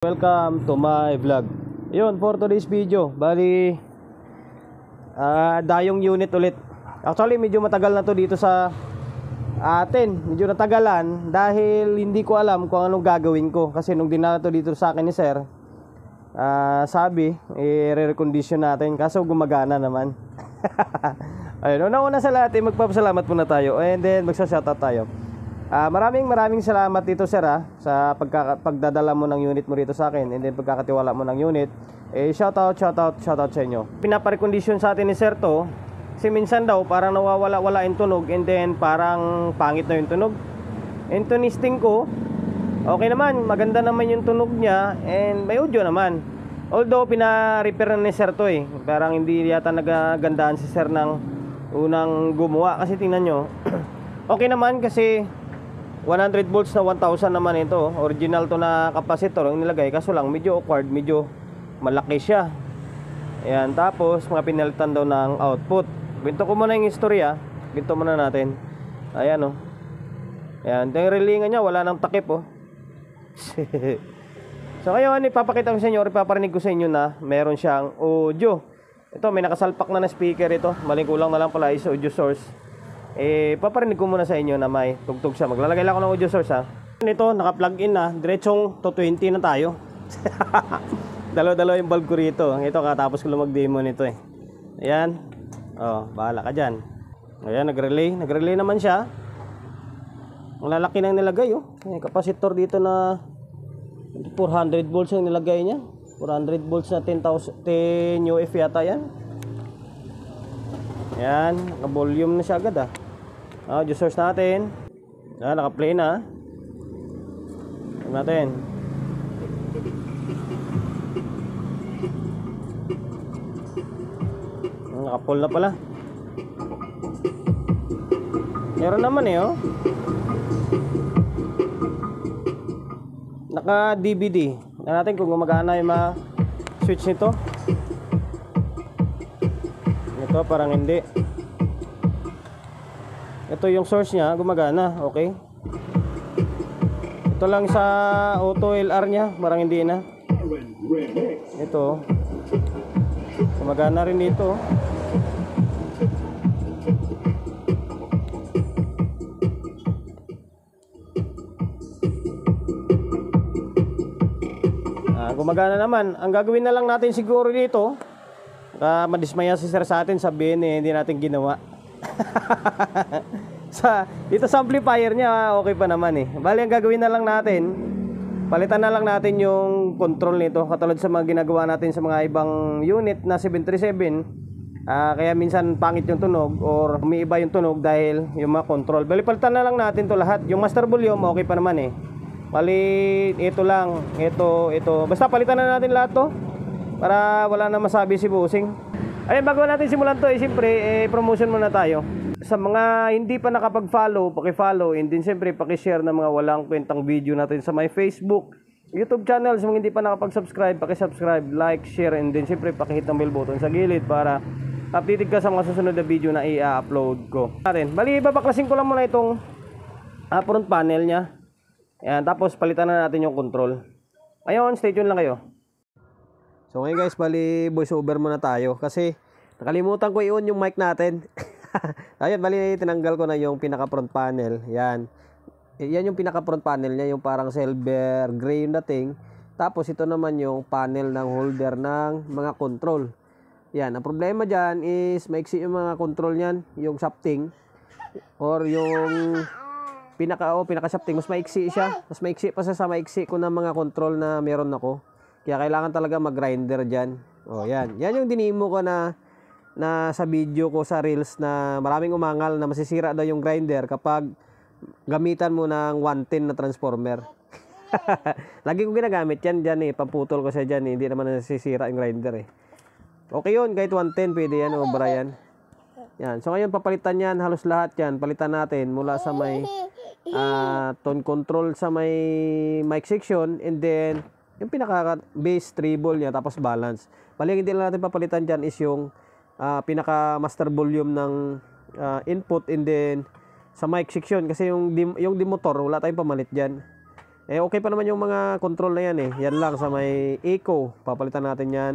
Welcome to my vlog. Yun, for today's video, bali dayong unit ulit. Actually, medyo matagal na to dito sa atin. Medyo natagalan dahil hindi ko alam kung anong gagawin ko. Kasi nung dinala to dito sa akin ni sir, sabi, i-recondition natin. Kaso gumagana naman. Ayun, una sa lahat, magpapasalamat muna tayo. And then, magsa-shoutout tayo. Maraming salamat dito sir sa pagdadala mo ng unit mo rito sa akin, and then pagkakatiwala mo ng unit. Shoutout sa inyo. Pinapa-recondition sa atin ni sir to kasi minsan daw parang nawawala-wala yung tunog, and then parang pangit na yung tunog. And tunisting ko, okay naman, maganda naman yung tunog niya, and may audio naman. Although pina-repair na ni sir to parang hindi yata nagagandaan si sir ng unang gumawa. Kasi tingnan nyo, okay naman kasi 100 volts na 1000 naman ito. Original to na capacitor ang nilagay. Kaso lang medyo awkward, medyo malaki siya. Ayan, tapos mga pinalitan daw ng output. Binto ko muna yung istorya. Binto muna natin. Ayan Ayan, yung relingan niya wala nang takip So ngayon ipapakita ko sa inyo, ipaparinig ko sa inyo na meron siyang audio. Ito, may nakasalpak na speaker ito. Maling kulang na lang pala is audio source. Paparinig ko muna sa inyo na may tugtog siya. Maglalagay lang ako ng audio source Ito, naka-plug in na. Diretsong to 20 na tayo. Dalawa-dalawa yung bulb ko rito. Ito, katapos ko lang mag-demo nito Ayan. Bahala ka dyan. Ayan, nag-relay naman siya. Ang lalaki nang nilagay May capacitor dito na 400 volts yung nilagay niya. 400 volts na 10 UF yata yan. Ayan, naka-volume na siya agad audio source natin. Ayan, naka-play na. Tignan natin. Naka-pull na pala. Meron naman naka-DVD. Tignan natin kung gumagana yung mga switch nito. Ito parang hindi. Ito yung source niya, gumagana, okay. Ito lang sa auto LR niya, parang hindi na. Ito gumagana rin dito. Gumagana naman. Ang gagawin na lang natin siguro dito, madismaya si sir sa atin, sabihin hindi natin ginawa. Dito sa amplifier niya okay pa naman Bali ang gagawin na lang natin, palitan na lang natin yung control nito, katulad sa mga ginagawa natin sa mga ibang unit na 737. Kaya minsan pangit yung tunog or umiiba yung tunog dahil yung mga control. Bali palitan na lang natin to lahat. Yung master volume okay pa naman Bali ito lang, ito basta palitan na natin lahat to para wala na masabi si bossing. Ayun, bago natin simulan to siyempre, promotion muna tayo. Sa mga hindi pa nakapag-follow, paki-follow, and din siyempre paki-share ng mga walang kwentang video natin sa my Facebook, YouTube channel. Sa mga hindi pa nakapag-subscribe, paki-subscribe, like, share, and din siyempre paki-hit ng bell button sa gilid para updated ka sa mga susunod na video na i-upload ko. Bali, babaklasin ko lang muna itong front panel niya. Ayan, tapos palitan na natin yung control. Ayun, stay tuned lang kayo. So ngayon guys, bali voice over muna tayo kasi nakalimutan ko i-on yung mic natin. Ayun, bali tinanggal ko na yung pinaka front panel. Yan yung pinaka front panel niya, yung parang silver gray yung dating. Tapos ito naman yung panel ng holder ng mga control. Yan, ang problema dyan is maiksi yung mga control niyan, yung shafting or yung pinaka shafting, mas maiksi siya. Mas maiksi pa sa maiksi ko na mga control na meron ako. Kaya kailangan talaga mag-grinder dyan. Yan yung dinimo ko na sa video ko sa reels na maraming umangal na masisira daw yung grinder kapag gamitan mo ng 110 na transformer. Lagi ko ginagamit yan dyan pamputol ko siya dyan Hindi naman nasisira yung grinder Okay yun, kahit 110 pwede yan, obra yan. So ngayon papalitan yan, halos lahat yan. Palitan natin mula sa may tone control sa may mic section, and then yung pinaka bass treble niya, tapos balance. Bali, hindi lang natin papalitan dyan is yung pinaka master volume ng input, and then sa mic section kasi yung demotor wala tayong pamalit dyan. Okay pa naman yung mga control na yan eh. Yan lang sa may eco, papalitan natin yan.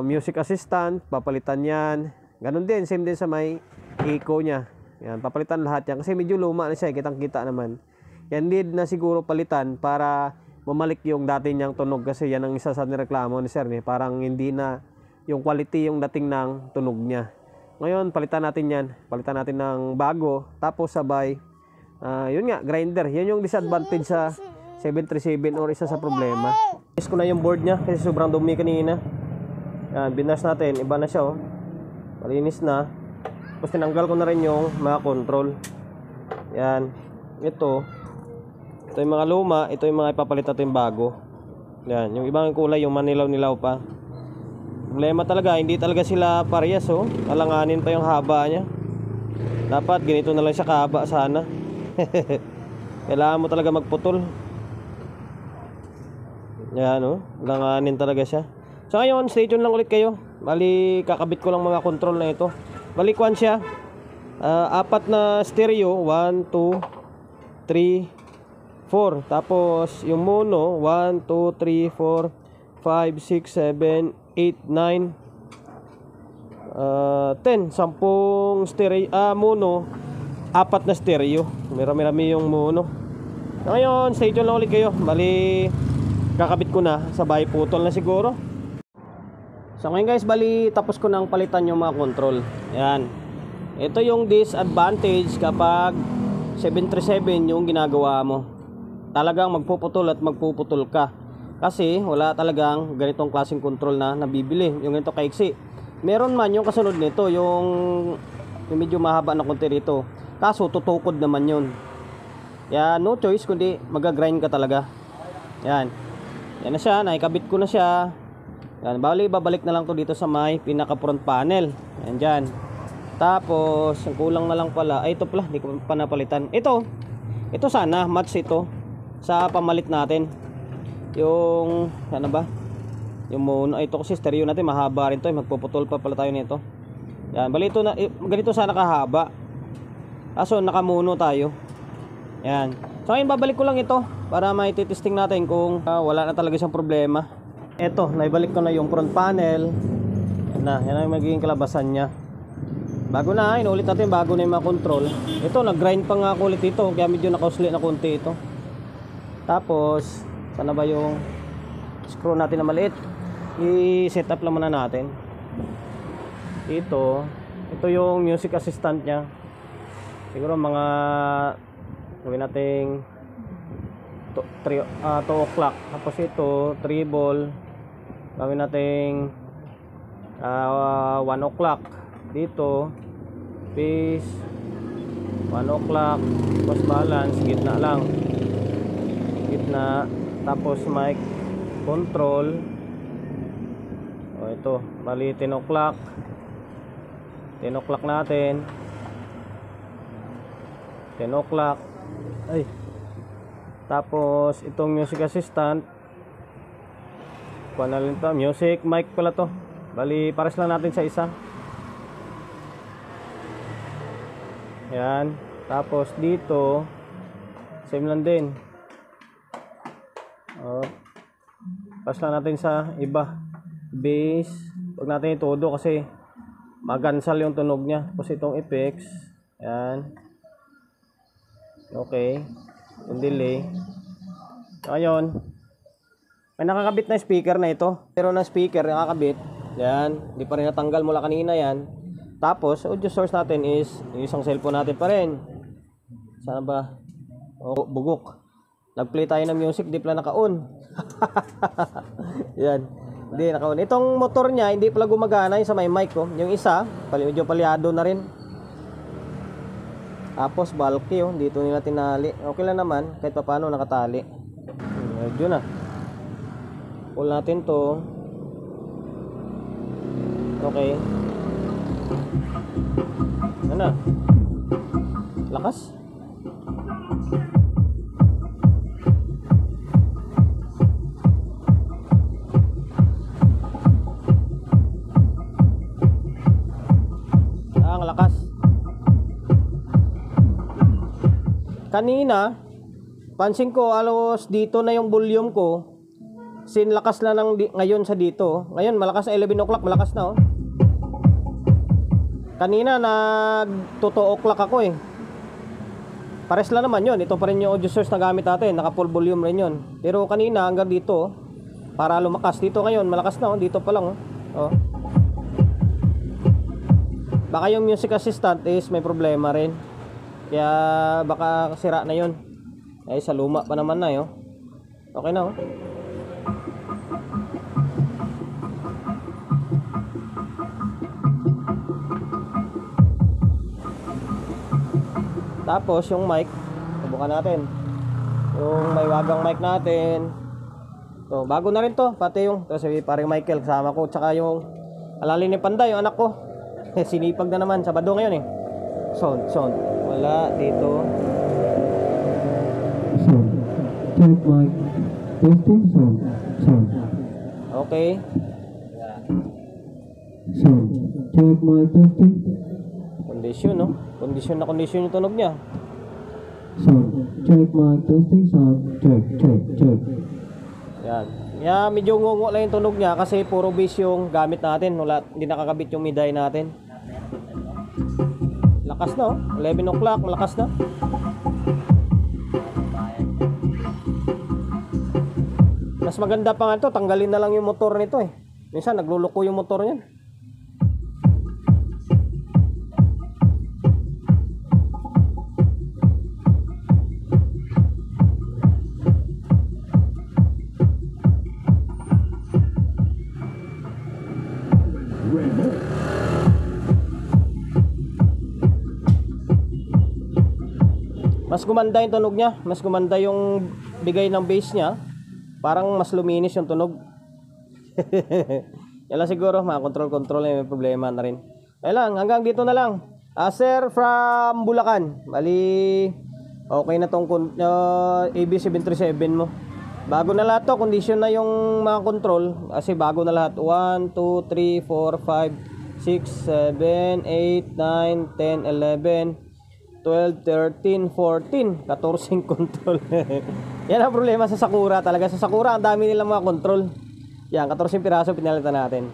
Music assistant, papalitan yan. Ganun din, same din sa may eco nya. Yan, papalitan lahat yan kasi medyo luma na siya, kitang-kita naman. Yan need na siguro palitan para mamalik yung dati niyang tunog kasi yan ang isa sa nireklamo ni sir eh. Parang hindi na yung quality yung dating ng tunog niya. Ngayon, palitan natin yan. Palitan natin ng bago. Tapos sabay, yun nga, grinder. Yan yung disadvantage sa 737 or isa sa problema. Is ko na yung board niya kasi sobrang dumi kanina. Yan, binas natin. Iba na siya oh. Malinis na. Tapos tinanggal ko na rin yung mga control. Yan. Ito yung mga luma. Ito yung mga ipapalit natin bago. Yan. Yung ibang kulay, yung manilaw-nilaw pa. Problema talaga, hindi talaga sila parehas oh. Alanganin pa yung haba niya. Dapat ganito na lang siya kahaba sana. Kailangan mo talaga magputol. Yan oh, alanganin talaga siya. So ngayon, stay tuned lang ulit kayo. Bali, kakabit ko lang mga control na ito. Bali, kwan siya. Apat na stereo, 1, 2, 3, 4. Tapos yung mono, 1, 2, 3, 4, 5, 6, 7, 8, 9, 10. 10 stereo, mono. Apat na stereo. Marami-rami yung mono. So ngayon, stay tuned lang ulit kayo. Bali, kakabit ko na. Sabay putol na siguro. So ngayon guys, bali tapos ko nang palitan yung mga control. Yan. Ito yung disadvantage kapag 737 yung ginagawa mo. Talagang magpuputol at magpuputol ka. Kasi wala talagang ganitong klaseng control na nabibili. Yung ito kaiksi. Meron man yung kasunod nito, yung medyo mahaba na konti rito. Kaso tutukod naman yun. Yan, no choice kundi mag-grind ka talaga. Yan. Yan na siya, naikabit ko na siya. Yan, bali babalik na lang to dito sa may pinaka front panel. Yan dyan. Tapos, ang kulang na lang pala. Ay, ito pala, hindi ko pa napalitan. Ito sana, match ito sa pamalit natin. Yung, ano ba? Yung mono, ito kasi stereo natin, mahaba rin to. Magpuputol pa pala tayo nito. Yan, bali ito na, ganito sana kahaba. Kaso, nakamono tayo. Yan. So, ngayon babalik ko lang ito para may titesting natin kung wala na talaga siyang problema. Ito, naibalik ko na yung front panel. Yan ang magiging kalabasan niya. Bago na, inulit natin bago na yung mga control. Ito, nag-grind pa nga ako ulit ito. Kaya medyo nakausli na konti ito. Tapos, sana ba yung screw natin na maliit? I-set up lang muna natin. Ito yung music assistant niya. Siguro mga gawin nating 2 o'clock. Tapos ito, treble. Gawin nating 1 o'clock. Dito, pace, 1 o'clock. Tapos balance, gitna lang. Gitna. Tapos mic control. O ito, bali 10 o'clock. 10 o'clock natin. 10 o'clock. Ay. Tapos itong music assistant. Kuha na rin to. Music mic pala to. Bali pares lang natin sa isa. Yan. Tapos dito same lang din. Pares lang natin sa iba. Bass. Huwag natin itudo kasi magansal yung tunog niya. Tapos itong effects. Yan. Okay. Yung delay. Ngayon, may nakakabit na speaker na ito. Pero na speaker nakakabit. Yan. Hindi pa rin natanggal mula kanina yan. Tapos, audio source natin is yung isang cellphone natin pa rin. Sana ba? Oh, bugok. Nag-play tayo ng music, di pala naka-on. Yan. Hindi naka-on. Itong motor niya, hindi pala gumagana yung sa may mic ko. Yung isa, medyo palyado na rin. Tapos bulky oh, dito nila tinali. Okay lang naman kahit pa paano nakatali. Medyo na. Pull natin to. Okay. Ano? Lakas. Ang lakas. Kanina, pansin ko alos dito na yung volume ko. Sinlakas na ngayon sa dito. Ngayon malakas na 11 o'clock, malakas na oh. Kanina nag 2 o'clock ako eh. Pares lang naman yun. Ito pa rin yung audio source na gamit natin. Naka full volume rin yun. Pero kanina hanggang dito para lumakas. Dito ngayon malakas na oh. Dito pa lang oh. Baka yung music assistant is may problema rin. Kaya baka sira na yun. Ay sa luma pa naman na yun. Okay na oh. Tapos yung mic, subukan natin. Yung may wagang mic natin. To, bago na rin to, pati yung kasi parang Michael kasama ko, tsaka yung alalin ni Panday, yung anak ko. Sinipag na naman, Sabado ngayon eh. Sound. Wala dito. Sound. Check mic. Testing sound. Okay. Sound. Check mic testing. Kondisyon no? Kondisyon yung tunog niya. Sound. Check mic testing sound. Check. Yan. Yeah, medyo ngungo lang yung tunog niya kasi puro bass yung gamit natin. Wala, hindi nakakabit yung miday natin. Lakas na oh. 11 o'clock, malakas na. Mas maganda pa nga ito, tanggalin na lang yung motor nito eh. Minsan nagluluko yung motor niyan. Mas gumanda yung tunog niya, mas gumanda yung bigay ng bass niya. Parang mas luminis yung tunog. Yan lang siguro, mga control may problema na rin. Ay lang, hanggang dito na lang. Sir from Bulacan. Bali, okay na tong AB737 mo. Bago na lahat to, condition na yung mga control. Kasi bago na lahat. 1, 2, 3, 4, 5, 6, 7, 8, 9, 10, 11 12, 13, 14 14 control. Yan ang problema sa Sakura talaga. Sa Sakura ang dami nilang mga control. Yan, 14 piraso pinalitan natin.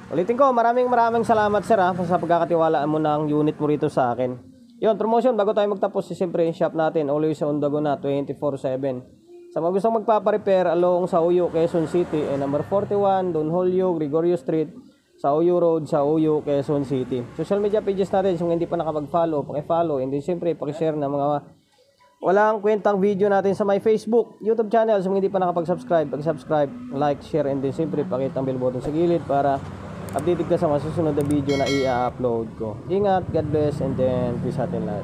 Ulitin ko, maraming salamat sir sa pagkakatiwalaan mo ng unit mo rito sa akin. Yun, promotion bago tayo magtapos. Siyempre, shop natin always on the go na 24/7. Sa mga gustong magpaparepair along sa Uyo, Quezon City, number 41 Don Julio Gregorio Street, sa Uyo Road, sa Uyo, Quezon City. Social media pages natin, kung hindi pa nakapag-follow, paki-follow, and then siyempre paki-share ng mga walang kwentang video natin sa my Facebook, YouTube channel. Kung hindi pa nakapag-subscribe, paki-subscribe, like, share, and then siyempre pakita ang bell button sa gilid para updated ka sa masusunod na video na i-upload ko. Ingat, God bless, and then peace atin lahat.